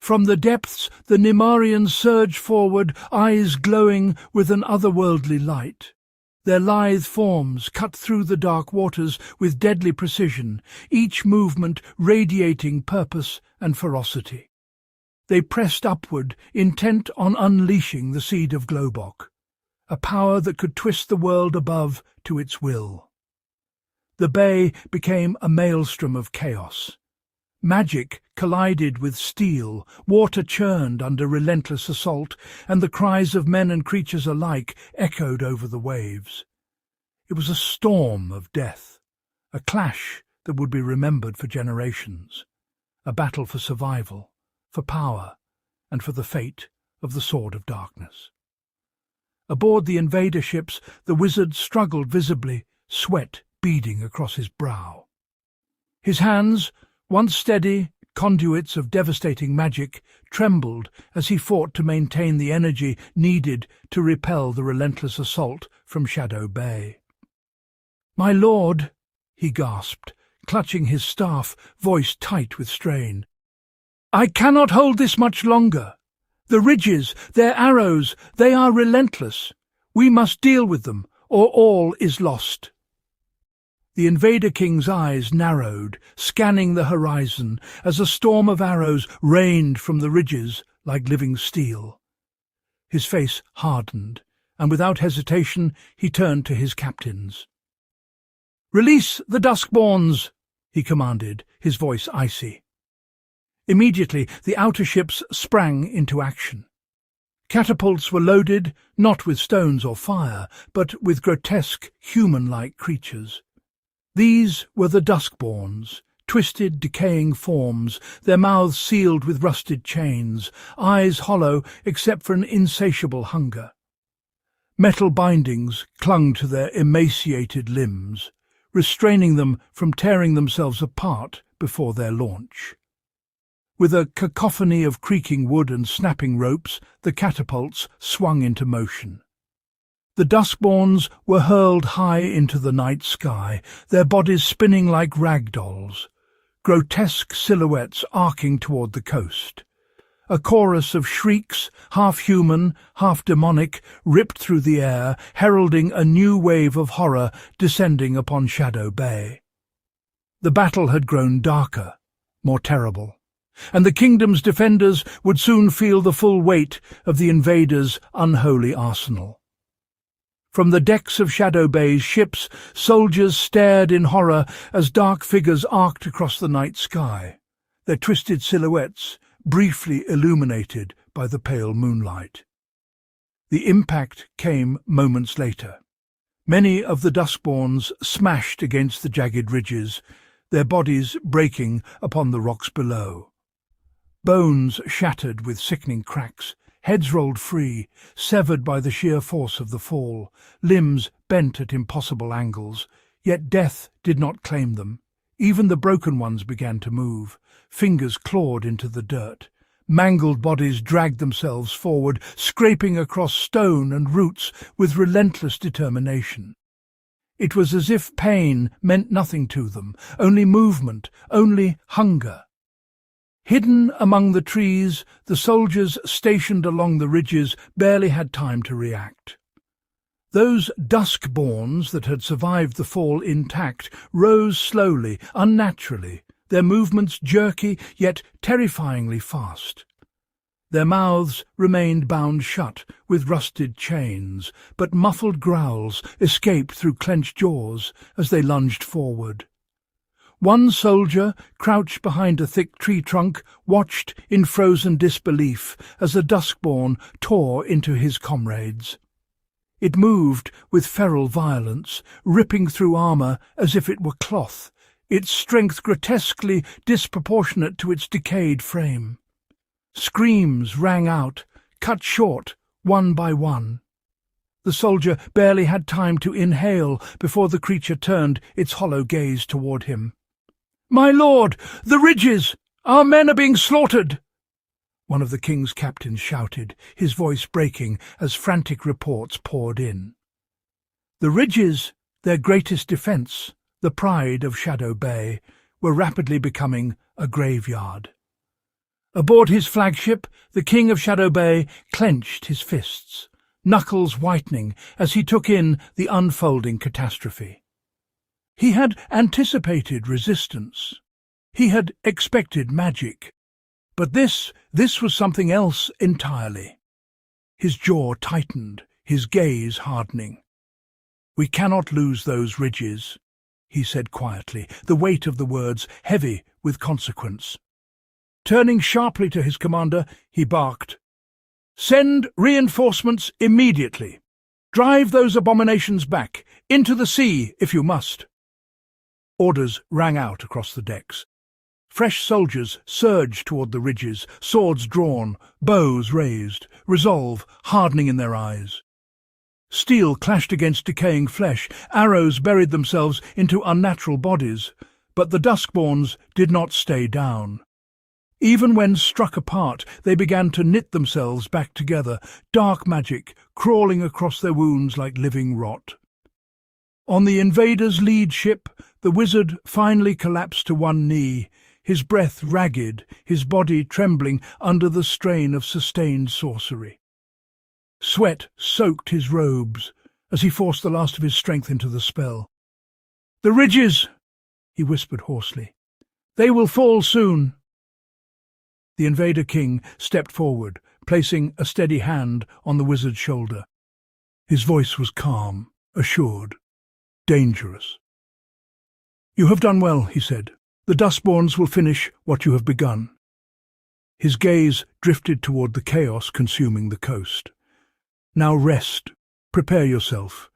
From the depths the Nymareans surged forward, eyes glowing with an otherworldly light. Their lithe forms cut through the dark waters with deadly precision, each movement radiating purpose and ferocity. They pressed upward, intent on unleashing the seed of Globok, a power that could twist the world above to its will. The bay became a maelstrom of chaos. Magic collided with steel, water churned under relentless assault, and the cries of men and creatures alike echoed over the waves. It was a storm of death, a clash that would be remembered for generations, a battle for survival, for power, and for the fate of the Sword of Darkness. Aboard the invader ships, the wizard struggled visibly, sweat beading across his brow. His hands, once steady conduits of devastating magic, trembled as he fought to maintain the energy needed to repel the relentless assault from Shadow Bay. "My lord," he gasped, clutching his staff, voice tight with strain. "I cannot hold this much longer. The ridges, their arrows, they are relentless. We must deal with them, or all is lost." The Invader King's eyes narrowed, scanning the horizon, as a storm of arrows rained from the ridges like living steel. His face hardened, and without hesitation he turned to his captains. "Release the Duskborns," he commanded, his voice icy. Immediately the outer ships sprang into action. Catapults were loaded, not with stones or fire, but with grotesque, human-like creatures. These were the Duskborns, twisted, decaying forms, their mouths sealed with rusted chains, eyes hollow except for an insatiable hunger. Metal bindings clung to their emaciated limbs, restraining them from tearing themselves apart before their launch. With a cacophony of creaking wood and snapping ropes, the catapults swung into motion. The Duskborns were hurled high into the night sky, their bodies spinning like rag dolls, grotesque silhouettes arcing toward the coast. A chorus of shrieks, half human, half demonic, ripped through the air, heralding a new wave of horror descending upon Shadow Bay. The battle had grown darker, more terrible, and the kingdom's defenders would soon feel the full weight of the invaders' unholy arsenal. From the decks of Shadow Bay's ships, soldiers stared in horror as dark figures arced across the night sky, their twisted silhouettes briefly illuminated by the pale moonlight. The impact came moments later. Many of the Duskborns smashed against the jagged ridges, their bodies breaking upon the rocks below. Bones shattered with sickening cracks, heads rolled free, severed by the sheer force of the fall, limbs bent at impossible angles, yet death did not claim them. Even the broken ones began to move, fingers clawed into the dirt. Mangled bodies dragged themselves forward, scraping across stone and roots with relentless determination. It was as if pain meant nothing to them, only movement, only hunger. Hidden among the trees, the soldiers stationed along the ridges barely had time to react. Those Duskborns that had survived the fall intact rose slowly, unnaturally, their movements jerky yet terrifyingly fast. Their mouths remained bound shut with rusted chains, but muffled growls escaped through clenched jaws as they lunged forward. One soldier, crouched behind a thick tree trunk, watched in frozen disbelief as a Duskborn tore into his comrades. It moved with feral violence, ripping through armour as if it were cloth, its strength grotesquely disproportionate to its decayed frame. Screams rang out, cut short, one by one. The soldier barely had time to inhale before the creature turned its hollow gaze toward him. "My lord, the ridges! Our men are being slaughtered!" One of the king's captains shouted, his voice breaking as frantic reports poured in. The ridges, their greatest defence, the pride of Shadow Bay, were rapidly becoming a graveyard. Aboard his flagship, the King of Shadow Bay clenched his fists, knuckles whitening as he took in the unfolding catastrophe. He had anticipated resistance. He had expected magic. But this was something else entirely. His jaw tightened, his gaze hardening. "We cannot lose those ridges," he said quietly, the weight of the words heavy with consequence. Turning sharply to his commander, he barked, "Send reinforcements immediately. Drive those abominations back, into the sea if you must." Orders rang out across the decks. Fresh soldiers surged toward the ridges, swords drawn, bows raised, resolve hardening in their eyes. Steel clashed against decaying flesh, arrows buried themselves into unnatural bodies, but the Duskborns did not stay down. Even when struck apart, they began to knit themselves back together, dark magic crawling across their wounds like living rot. On the invaders' lead ship, the wizard finally collapsed to one knee, his breath ragged, his body trembling under the strain of sustained sorcery. Sweat soaked his robes as he forced the last of his strength into the spell. "The ridges!" he whispered hoarsely. "They will fall soon." The Invader King stepped forward, placing a steady hand on the wizard's shoulder. His voice was calm, assured, dangerous. "You have done well," he said. "The Duskborns will finish what you have begun." His gaze drifted toward the chaos consuming the coast. "Now rest. Prepare yourself.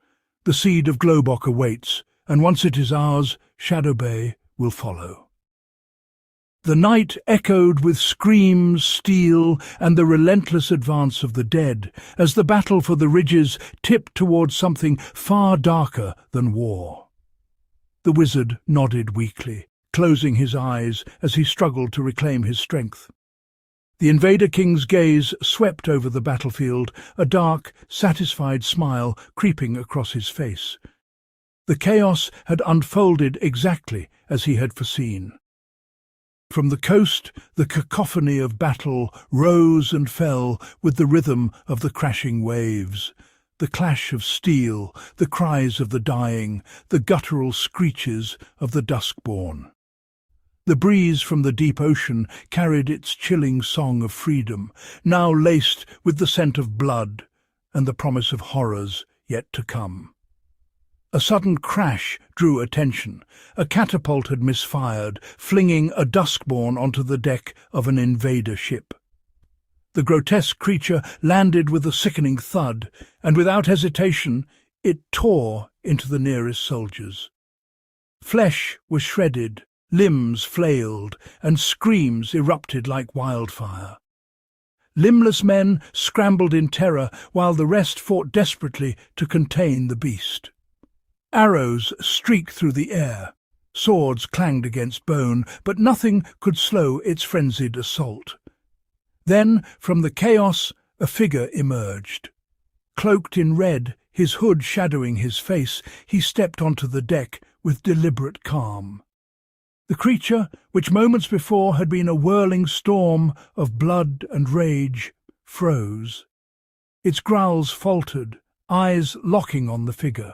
The seed of Globok awaits, and once it is ours, Shadow Bay will follow." The night echoed with screams, steel, and the relentless advance of the dead, as the battle for the ridges tipped towards something far darker than war. The wizard nodded weakly, closing his eyes as he struggled to reclaim his strength. The Invader King's gaze swept over the battlefield, a dark, satisfied smile creeping across his face. The chaos had unfolded exactly as he had foreseen. From the coast, the cacophony of battle rose and fell with the rhythm of the crashing waves. The clash of steel, the cries of the dying, the guttural screeches of the Duskborn. The breeze from the deep ocean carried its chilling song of freedom, now laced with the scent of blood and the promise of horrors yet to come. A sudden crash drew attention. A catapult had misfired, flinging a Duskborn onto the deck of an invader ship. The grotesque creature landed with a sickening thud, and without hesitation it tore into the nearest soldiers. Flesh was shredded, limbs flailed, and screams erupted like wildfire. Limbless men scrambled in terror while the rest fought desperately to contain the beast. Arrows streaked through the air, swords clanged against bone, but nothing could slow its frenzied assault. Then, from the chaos, a figure emerged. Cloaked in red, his hood shadowing his face, he stepped onto the deck with deliberate calm. The creature, which moments before had been a whirling storm of blood and rage, froze. Its growls faltered, eyes locking on the figure.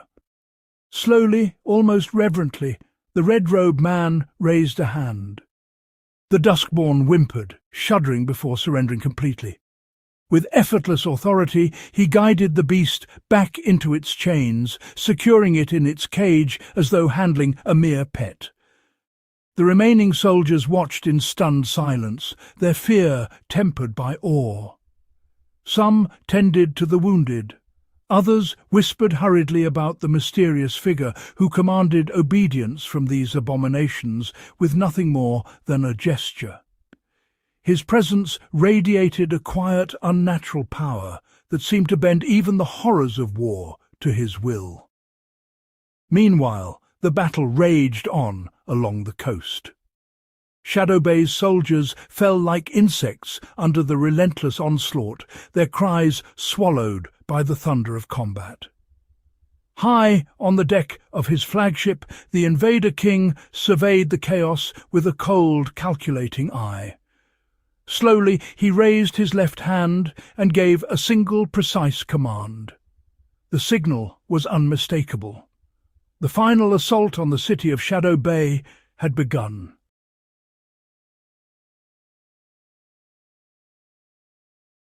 Slowly, almost reverently, the red-robed man raised a hand. The Duskborn whimpered, shuddering before surrendering completely. With effortless authority, he guided the beast back into its chains, securing it in its cage as though handling a mere pet. The remaining soldiers watched in stunned silence, their fear tempered by awe. Some tended to the wounded. Others whispered hurriedly about the mysterious figure who commanded obedience from these abominations with nothing more than a gesture. His presence radiated a quiet, unnatural power that seemed to bend even the horrors of war to his will. Meanwhile, the battle raged on along the coast. Shadow Bay's soldiers fell like insects under the relentless onslaught, their cries swallowed by the thunder of combat. High on the deck of his flagship, the Invader King surveyed the chaos with a cold, calculating eye. Slowly he raised his left hand and gave a single precise command. The signal was unmistakable. The final assault on the city of Shadow Bay had begun.